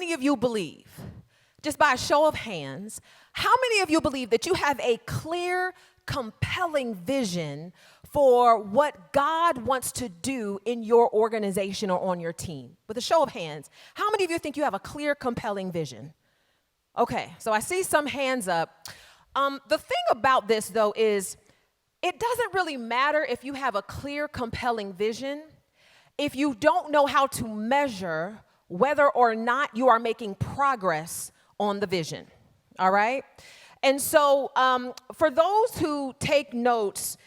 many of you believe, just by a show of hands, how many of you believe that you have a clear, compelling vision for what God wants to do in your organization or on your team? With a show of hands, how many of you think you have a clear, compelling vision? Okay, so I see some hands up. The thing about this, though, is it doesn't really matter if you have a clear, compelling vision if you don't know how to measure whether or not you are making progress on the vision, all right? And so for those who take notes,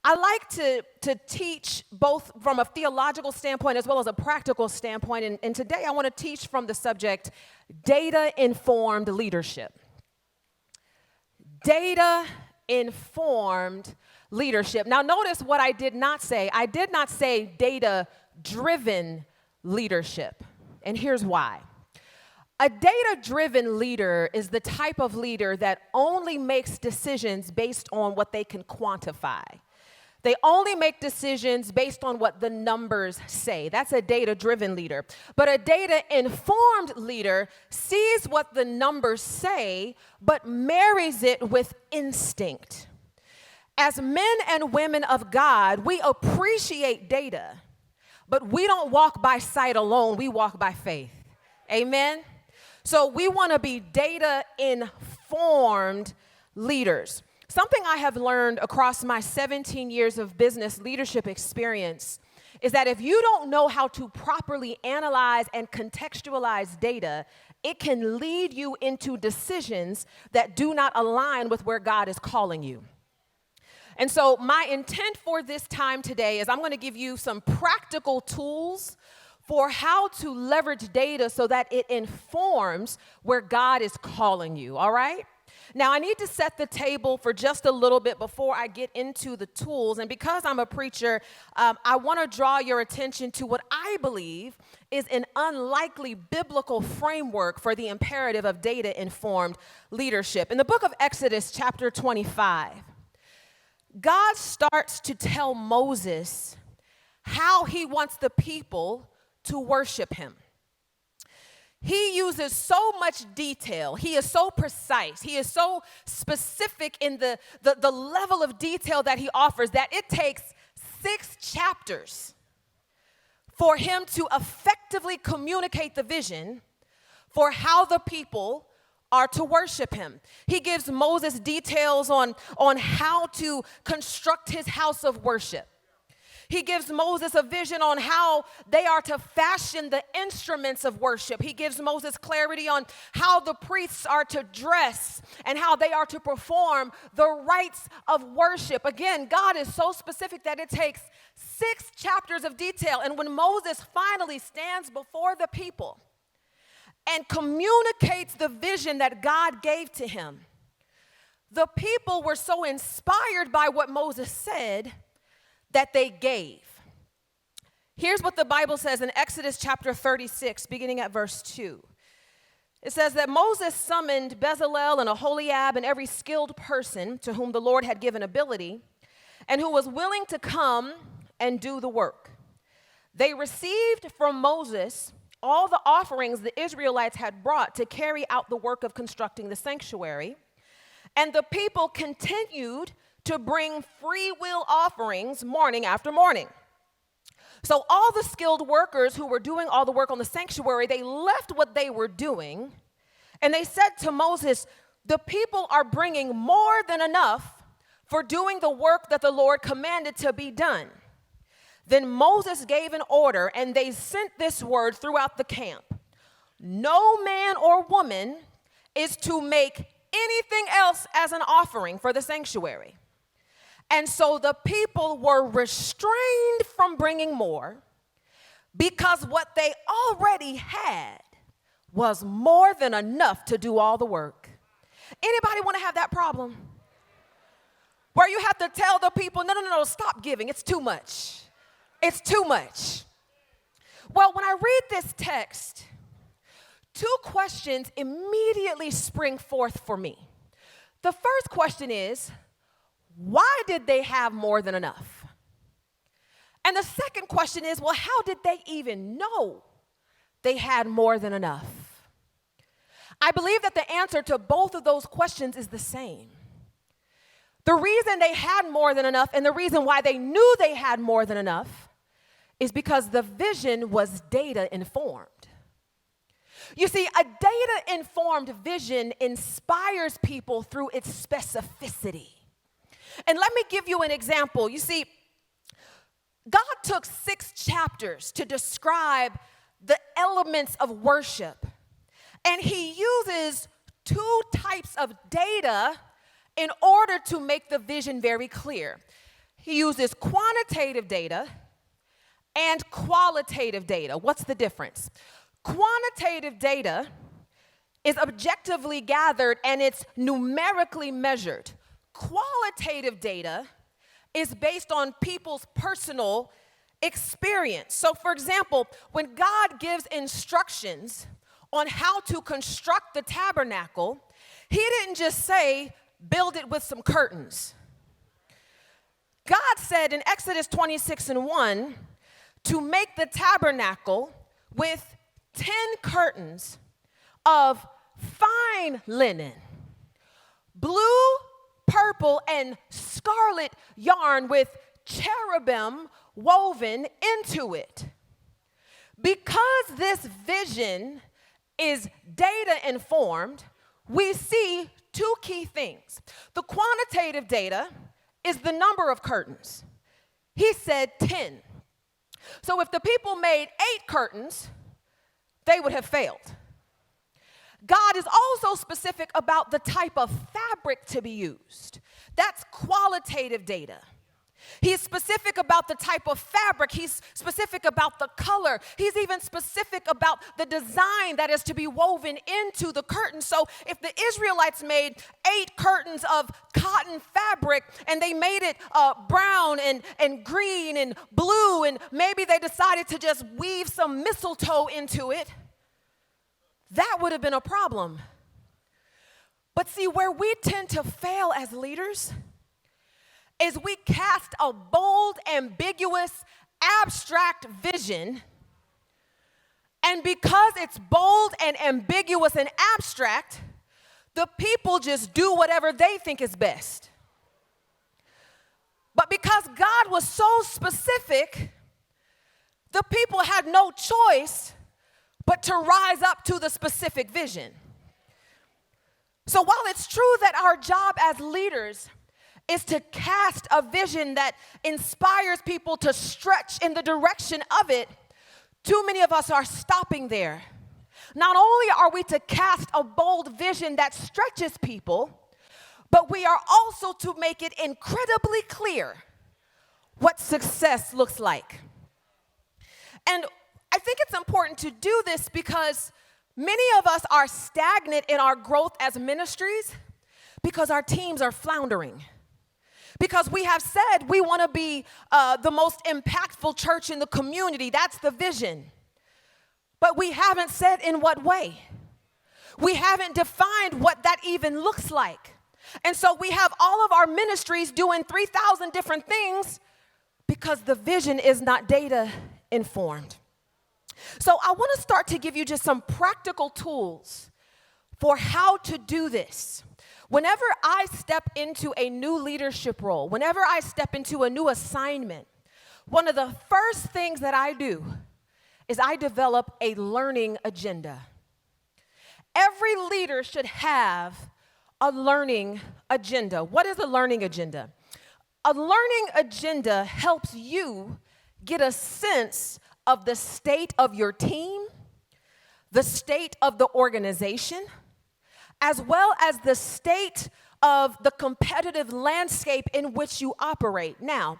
I like to teach both from a theological standpoint as well as a practical standpoint. And today I want to teach from the subject, data-informed leadership. Data-informed leadership. Now notice what I did not say. I did not say data-driven leadership. And here's why. A data-driven leader is the type of leader that only makes decisions based on what they can quantify. They only make decisions based on what the numbers say. That's a data-driven leader. But a data-informed leader sees what the numbers say, but marries it with instinct. As men and women of God, we appreciate data, but we don't walk by sight alone. We walk by faith. Amen? So we want to be data-informed leaders. Something I have learned across my 17 years of business leadership experience is that if you don't know how to properly analyze and contextualize data, it can lead you into decisions that do not align with where God is calling you. And so my intent for this time today is I'm going to give you some practical tools for how to leverage data so that it informs where God is calling you, all right? Now, I need to set the table for just a little bit before I get into the tools. And because I'm a preacher, I want to draw your attention to what I believe is an unlikely biblical framework for the imperative of data-informed leadership. In the book of Exodus, chapter 25, God starts to tell Moses how he wants the people to worship him. He uses so much detail. He is so precise. He is so specific in the level of detail that he offers that it takes 6 chapters for him to effectively communicate the vision for how the people are to worship him. He gives Moses details on how to construct his house of worship. He gives Moses a vision on how they are to fashion the instruments of worship. He gives Moses clarity on how the priests are to dress and how they are to perform the rites of worship. Again, God is so specific that it takes 6 chapters of detail. And when Moses finally stands before the people and communicates the vision that God gave to him, the people were so inspired by what Moses said that they gave. Here's what the Bible says in Exodus chapter 36, beginning at verse 2. It says that Moses summoned Bezalel and Aholiab and every skilled person to whom the Lord had given ability and who was willing to come and do the work. They received from Moses all the offerings the Israelites had brought to carry out the work of constructing the sanctuary, and the people continued to bring free will offerings morning after morning. So all the skilled workers who were doing all the work on the sanctuary, they left what they were doing, and they said to Moses, the people are bringing more than enough for doing the work that the Lord commanded to be done. Then Moses gave an order, and they sent this word throughout the camp. No man or woman is to make anything else as an offering for the sanctuary. And so the people were restrained from bringing more because what they already had was more than enough to do all the work. Anybody want to have that problem? Where you have to tell the people, no, stop giving. It's too much. It's too much. Well, when I read this text, 2 questions immediately spring forth for me. The first question is, why did they have more than enough? And the second question is, well, how did they even know they had more than enough? I believe that the answer to both of those questions is the same. The reason they had more than enough and the reason why they knew they had more than enough is because the vision was data informed. You see, a data-informed vision inspires people through its specificity. And let me give you an example. You see, God took 6 chapters to describe the elements of worship. And he uses 2 types of data in order to make the vision very clear. He uses quantitative data and qualitative data. What's the difference? Quantitative data is objectively gathered and it's numerically measured. Qualitative data is based on people's personal experience. So, for example, when God gives instructions on how to construct the tabernacle, he didn't just say, build it with some curtains. God said in Exodus 26:1 to make the tabernacle with 10 curtains of fine linen, blue, purple, and scarlet yarn with cherubim woven into it. Because this vision is data informed, we see 2 key things. The quantitative data is the number of curtains. He said 10. So if the people made 8 curtains, they would have failed. God is also specific about the type of fabric to be used. That's qualitative data. He's specific about the type of fabric. He's specific about the color. He's even specific about the design that is to be woven into the curtain. So if the Israelites made 8 curtains of cotton fabric and they made it brown and green and blue, and maybe they decided to just weave some mistletoe into it, that would have been a problem. But see, where we tend to fail as leaders is we cast a bold, ambiguous, abstract vision, and because it's bold and ambiguous and abstract, the people just do whatever they think is best. But because God was so specific, the people had no choice but to rise up to the specific vision. So while it's true that our job as leaders is to cast a vision that inspires people to stretch in the direction of it, too many of us are stopping there. Not only are we to cast a bold vision that stretches people, but we are also to make it incredibly clear what success looks like. And I think it's important to do this because many of us are stagnant in our growth as ministries because our teams are floundering. Because we have said we want to be the most impactful church in the community. That's the vision. But we haven't said in what way. We haven't defined what that even looks like. And so we have all of our ministries doing 3,000 different things because the vision is not data informed. So I want to start to give you just some practical tools for how to do this. Whenever I step into a new leadership role, whenever I step into a new assignment, one of the first things that I do is I develop a learning agenda. Every leader should have a learning agenda. What is a learning agenda? A learning agenda helps you get a sense of the state of your team, the state of the organization, as well as the state of the competitive landscape in which you operate. Now,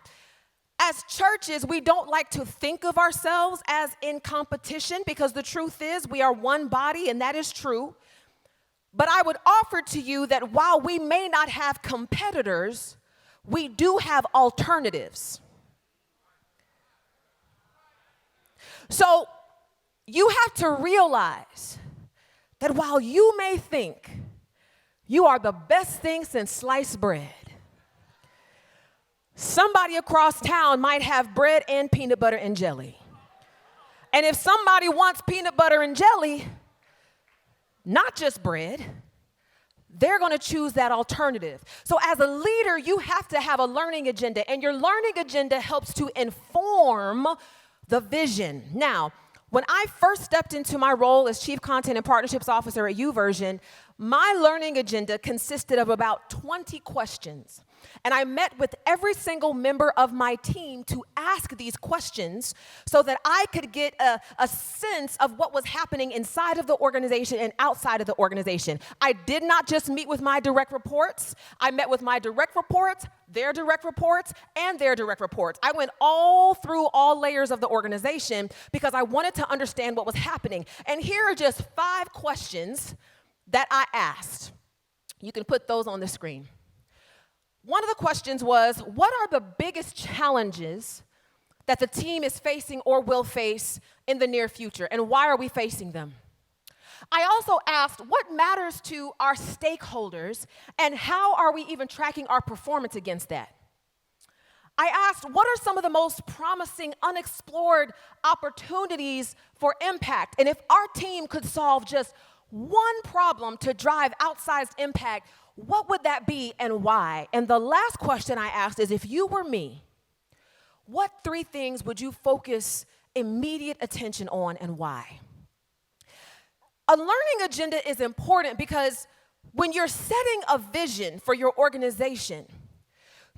as churches, we don't like to think of ourselves as in competition because the truth is we are one body, and that is true. But I would offer to you that while we may not have competitors, we do have alternatives. So you have to realize that while you may think you are the best thing since sliced bread, somebody across town might have bread and peanut butter and jelly. And if somebody wants peanut butter and jelly, not just bread. They're going to choose that alternative. So as a leader, you have to have a learning agenda, and your learning agenda helps to inform the vision. Now, when I first stepped into my role as Chief Content and Partnerships Officer at YouVersion, my learning agenda consisted of about 20 questions. And I met with every single member of my team to ask these questions so that I could get a sense of what was happening inside of the organization and outside of the organization. I did not just meet with my direct reports. I met with my direct reports, their direct reports, and their direct reports. I went all through all layers of the organization because I wanted to understand what was happening. And here are just 5 questions that I asked. You can put those on the screen. One of the questions was, what are the biggest challenges that the team is facing or will face in the near future, and why are we facing them? I also asked, what matters to our stakeholders, and how are we even tracking our performance against that? I asked, what are some of the most promising, unexplored opportunities for impact, and if our team could solve just one problem to drive outsized impact, what would that be and why? And the last question I asked is, if you were me, what 3 things would you focus immediate attention on and why? A learning agenda is important because when you're setting a vision for your organization,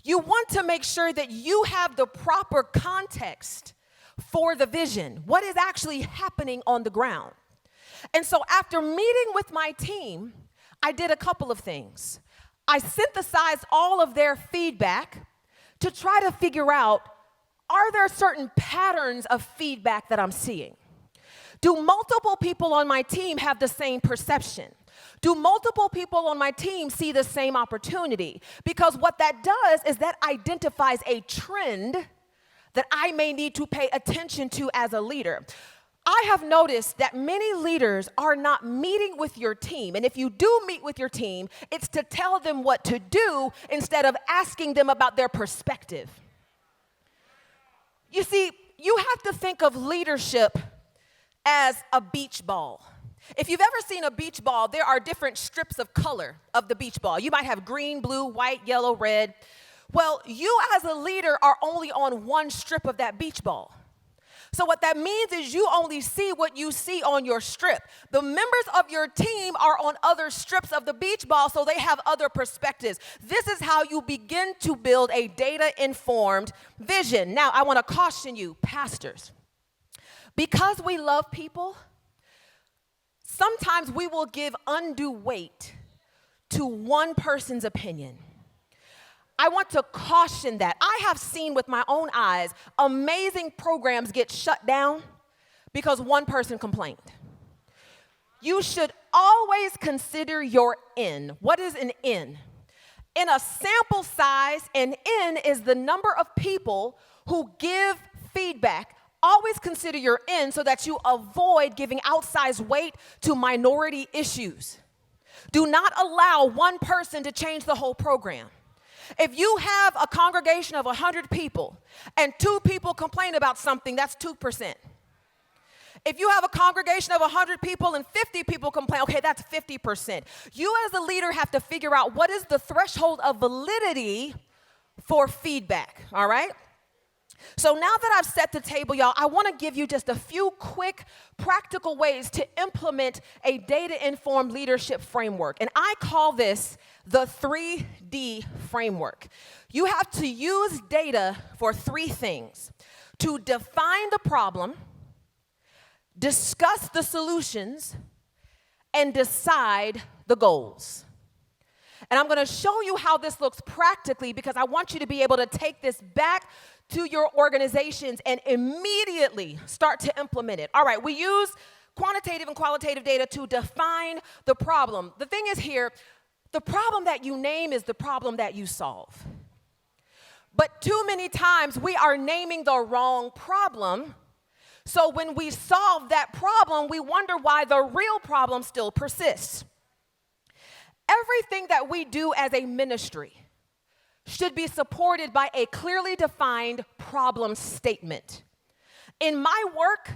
you want to make sure that you have the proper context for the vision, what is actually happening on the ground. And so after meeting with my team, I did a couple of things. I synthesized all of their feedback to try to figure out, are there certain patterns of feedback that I'm seeing? Do multiple people on my team have the same perception? Do multiple people on my team see the same opportunity? Because what that does is that identifies a trend that I may need to pay attention to as a leader. I have noticed that many leaders are not meeting with your team. And if you do meet with your team, it's to tell them what to do instead of asking them about their perspective. You see, you have to think of leadership as a beach ball. If you've ever seen a beach ball, there are different strips of color of the beach ball. You might have green, blue, white, yellow, red. Well, you as a leader are only on one strip of that beach ball. So what that means is you only see what you see on your strip. The members of your team are on other strips of the beach ball, so they have other perspectives. This is how you begin to build a data-informed vision. Now, I want to caution you, pastors, because we love people, sometimes we will give undue weight to one person's opinion. I want to caution that. I have seen with my own eyes amazing programs get shut down because one person complained. You should always consider your N. What is an N? In a sample size, an N is the number of people who give feedback. Always consider your N so that you avoid giving outsized weight to minority issues. Do not allow one person to change the whole program. If you have a congregation of 100 people and 2 people complain about something, that's 2%. If you have a congregation of 100 people and 50 people complain, okay, that's 50%. You as a leader have to figure out what is the threshold of validity for feedback, all right? So now that I've set the table, y'all, I want to give you just a few quick, practical ways to implement a data-informed leadership framework. And I call this the 3D framework. You have to use data for 3 things: to define the problem, discuss the solutions, and decide the goals. And I'm going to show you how this looks practically because I want you to be able to take this back to your organizations and immediately start to implement it. All right, we use quantitative and qualitative data to define the problem. The thing is here, the problem that you name is the problem that you solve. But too many times we are naming the wrong problem. So when we solve that problem, we wonder why the real problem still persists. Everything that we do as a ministry should be supported by a clearly defined problem statement. In my work,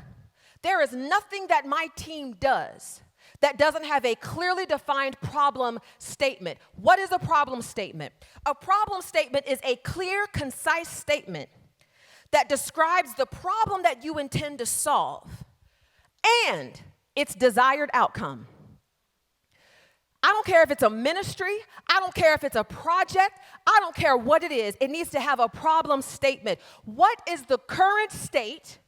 there is nothing that my team does that doesn't have a clearly defined problem statement. What is a problem statement? A problem statement is a clear, concise statement that describes the problem that you intend to solve and its desired outcome. I don't care if it's a ministry, I don't care if it's a project, I don't care what it is. It needs to have a problem statement. What is the current state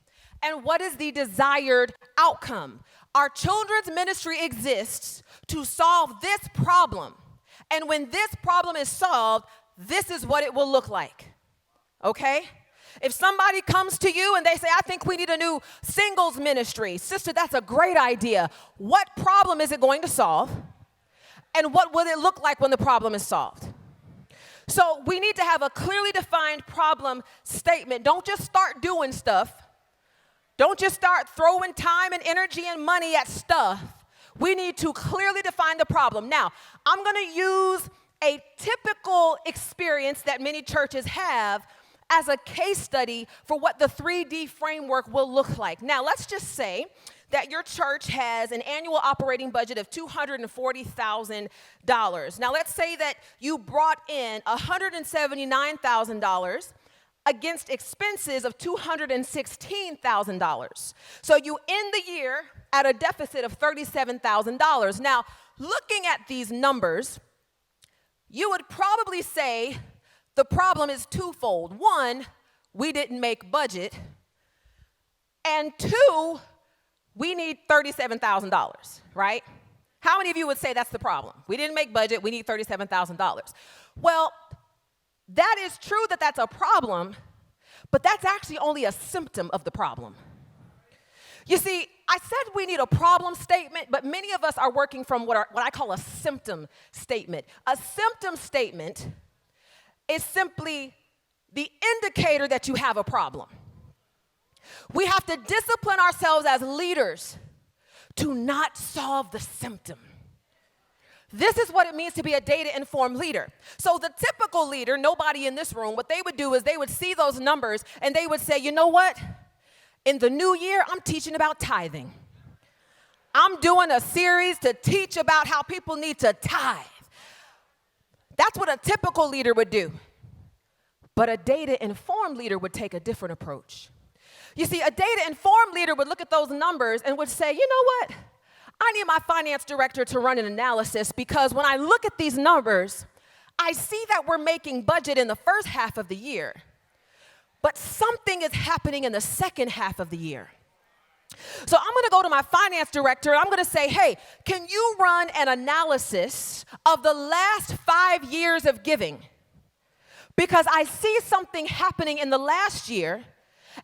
and what is the desired outcome? Our children's ministry exists to solve this problem. And when this problem is solved, this is what it will look like. Okay? If somebody comes to you and they say, I think we need a new singles ministry, sister, that's a great idea. What problem is it going to solve? And what will it look like when the problem is solved? So we need to have a clearly defined problem statement. Don't just start doing stuff. Don't just start throwing time and energy and money at stuff. We need to clearly define the problem. Now, I'm going to use a typical experience that many churches have as a case study for what the 3D framework will look like. Now, let's just say that your church has an annual operating budget of $240,000. Now, let's say that you brought in $179,000 against expenses of $216,000. So you end the year at a deficit of $37,000. Now, looking at these numbers, you would probably say the problem is twofold. One, we didn't make budget. And two, we need $37,000, right? How many of you would say that's the problem? We didn't make budget, we need $37,000. Well, that is true that that's a problem, but that's actually only a symptom of the problem. You see, I said we need a problem statement, but many of us are working from what I call a symptom statement. A symptom statement is simply the indicator that you have a problem. We have to discipline ourselves as leaders to not solve the symptom. This is what it means to be a data-informed leader. So the typical leader, nobody in this room, what they would do is they would see those numbers and they would say, you know what? In the new year, I'm teaching about tithing. I'm doing a series to teach about how people need to tithe. That's what a typical leader would do. But a data-informed leader would take a different approach. You see, a data-informed leader would look at those numbers and would say, you know what? I need my finance director to run an analysis because when I look at these numbers, I see that we're making budget in the first half of the year, but something is happening in the second half of the year. So I'm going to go to my finance director and I'm going to say, hey, can you run an analysis of the last 5 years of giving? Because I see something happening in the last year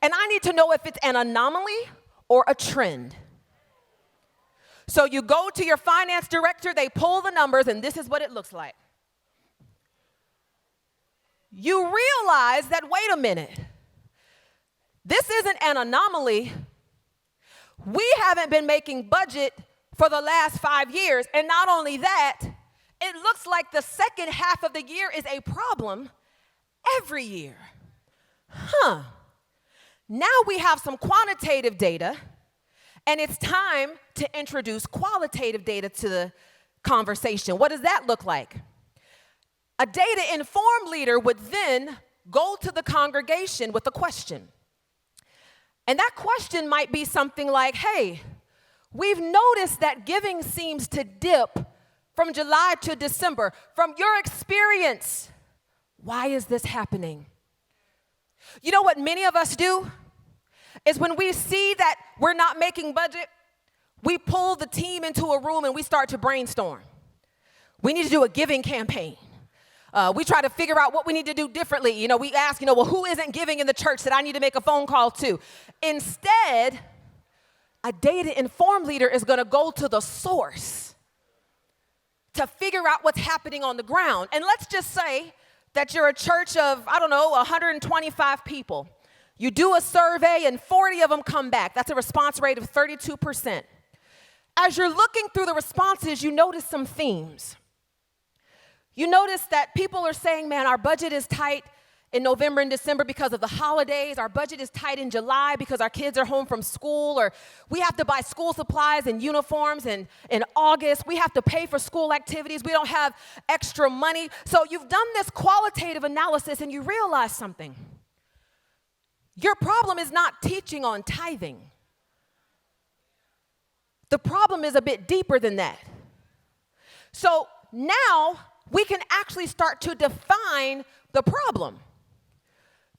and I need to know if it's an anomaly or a trend. So you go to your finance director, they pull the numbers, and this is what it looks like. You realize that, wait a minute, this isn't an anomaly. We haven't been making budget for the last 5 years, and not only that, it looks like the second half of the year is a problem every year. Now we have some quantitative data, and it's time to introduce qualitative data to the conversation. What does that look like? A data-informed leader would then go to the congregation with a question. And that question might be something like, hey, we've noticed that giving seems to dip from July to December. From your experience, why is this happening? You know what many of us do? Is when we see that we're not making budget, we pull the team into a room and we start to brainstorm. We need to do a giving campaign. We try to figure out what we need to do differently. You know, we ask, well, who isn't giving in the church that I need to make a phone call to? Instead, a data-informed leader is going to go to the source to figure out what's happening on the ground. And let's just say that you're a church of, 125 people. You do a survey and 40 of them come back. That's a response rate of 32%. As you're looking through the responses, you notice some themes. You notice that people are saying, man, our budget is tight in November and December because of the holidays. Our budget is tight in July because our kids are home from school, or we have to buy school supplies and uniforms in August. We have to pay for school activities. We don't have extra money. So you've done this qualitative analysis and you realize something. Your problem is not teaching on tithing. The problem is a bit deeper than that. So now we can actually start to define the problem.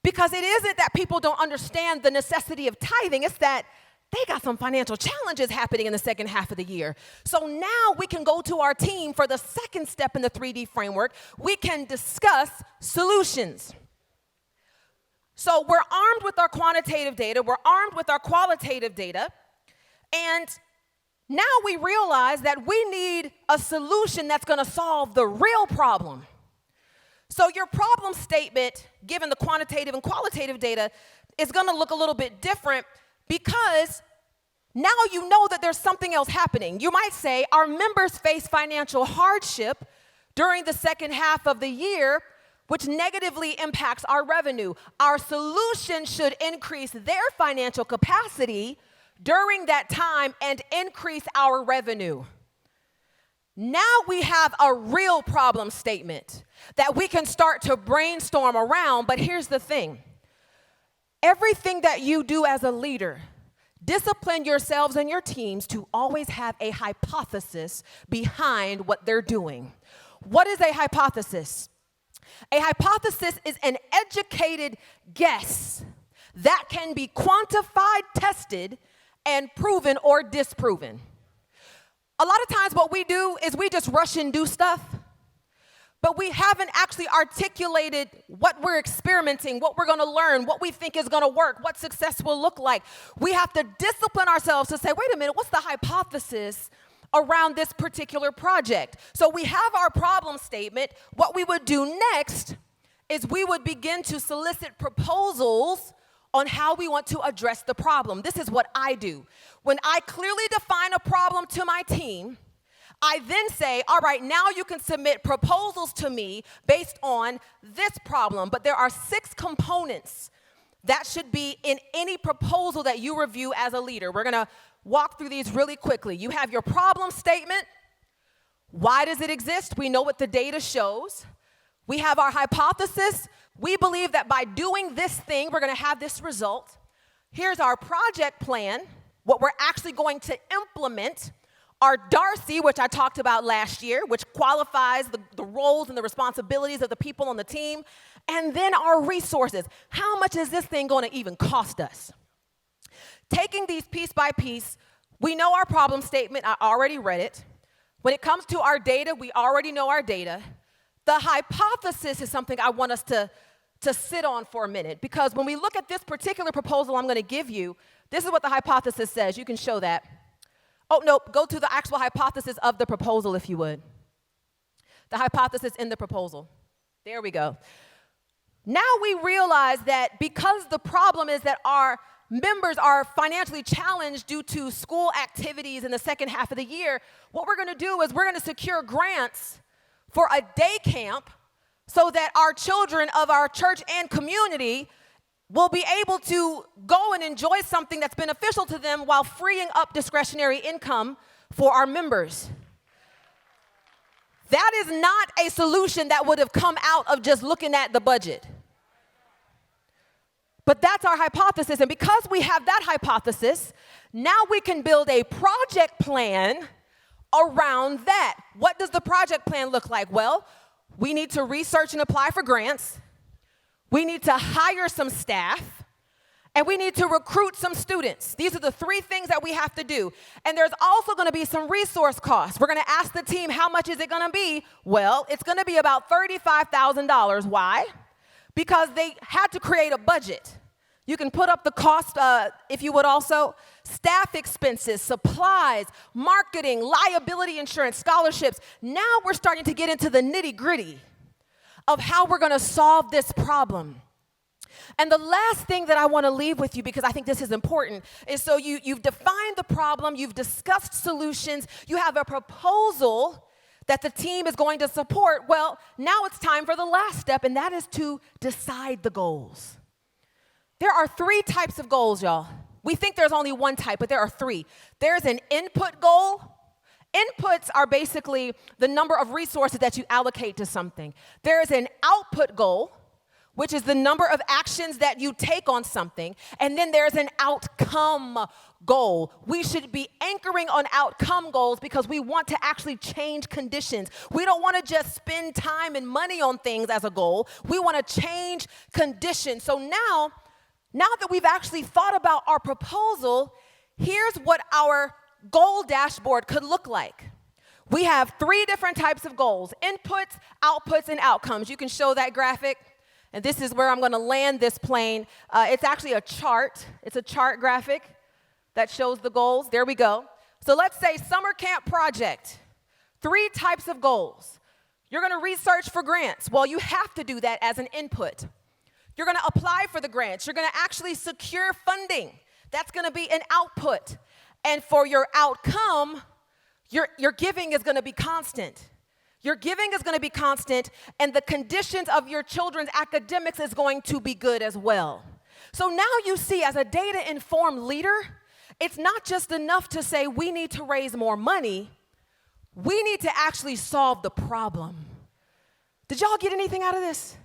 Because it isn't that people don't understand the necessity of tithing, it's that they got some financial challenges happening in the second half of the year. So now we can go to our team for the second step in the 3D framework. We can discuss solutions. So we're armed with our quantitative data, we're armed with our qualitative data, and now we realize that we need a solution that's going to solve the real problem. So your problem statement, given the quantitative and qualitative data, is going to look a little bit different because now you know that there's something else happening. You might say our members face financial hardship during the second half of the year, which negatively impacts our revenue. Our solution should increase their financial capacity during that time and increase our revenue. Now we have a real problem statement that we can start to brainstorm around, but here's the thing. Everything that you do as a leader, discipline yourselves and your teams to always have a hypothesis behind what they're doing. What is a hypothesis? A hypothesis is an educated guess that can be quantified, tested, and proven or disproven. A lot of times what we do is we just rush and do stuff, but we haven't actually articulated what we're experimenting, what we're going to learn, what we think is going to work, what success will look like. We have to discipline ourselves to say, wait a minute, what's the hypothesis around this particular project? So we have our problem statement. What we would do next is we would begin to solicit proposals on how we want to address the problem. This is what I do. When I clearly define a problem to my team, I then say, all right, now you can submit proposals to me based on this problem. But there are 6 components that should be in any proposal that you review as a leader. We're going to walk through these really quickly. You have your problem statement. Why does it exist? We know what the data shows. We have our hypothesis. We believe that by doing this thing, we're going to have this result. Here's our project plan, what we're actually going to implement. Our Darcy, which I talked about last year, which qualifies the roles and the responsibilities of the people on the team. And then our resources. How much is this thing going to even cost us? Taking these piece by piece, we know our problem statement. I already read it. When it comes to our data, we already know our data. The hypothesis is something I want us to sit on for a minute, because when we look at this particular proposal I'm going to give you, this is what the hypothesis says. You can show that. Oh, no, go to the actual hypothesis of the proposal, if you would. The hypothesis in the proposal. There we go. Now we realize that because the problem is that our members are financially challenged due to school activities in the second half of the year, what we're going to do is we're going to secure grants for a day camp so that our children of our church and community will be able to go and enjoy something that's beneficial to them while freeing up discretionary income for our members. That is not a solution that would have come out of just looking at the budget. But that's our hypothesis, and because we have that hypothesis, now we can build a project plan around that. What does the project plan look like? Well, we need to research and apply for grants. We need to hire some staff, and we need to recruit some students. These are the 3 things that we have to do. And there's also going to be some resource costs. We're going to ask the team, how much is it going to be? Well, it's going to be about $35,000. Why? Because they had to create a budget. You can put up the cost, if you would also. Staff expenses, supplies, marketing, liability insurance, scholarships. Now we're starting to get into the nitty-gritty of how we're going to solve this problem. And the last thing that I want to leave with you, because I think this is important, is so you've defined the problem, you've discussed solutions, you have a proposal that the team is going to support, well, now it's time for the last step, and that is to decide the goals. There are 3 types of goals, y'all. We think there's only one type, but there are 3. There's an input goal. Inputs are basically the number of resources that you allocate to something. There is an output goal, which is the number of actions that you take on something. And then there's an outcome goal. We should be anchoring on outcome goals because we want to actually change conditions. We don't want to just spend time and money on things as a goal. We want to change conditions. So now that we've actually thought about our proposal, here's what our goal dashboard could look like. We have 3 different types of goals: inputs, outputs, and outcomes. You can show that graphic. And this is where I'm going to land this plane. It's actually a chart. It's a chart graphic that shows the goals. There we go. So let's say summer camp project. 3 types of goals. You're going to research for grants. Well, you have to do that as an input. You're going to apply for the grants. You're going to actually secure funding. That's going to be an output. And for your outcome, your giving is going to be constant. Your giving is going to be constant, and the conditions of your children's academics is going to be good as well. So now you see, as a data-informed leader, it's not just enough to say we need to raise more money. We need to actually solve the problem. Did y'all get anything out of this?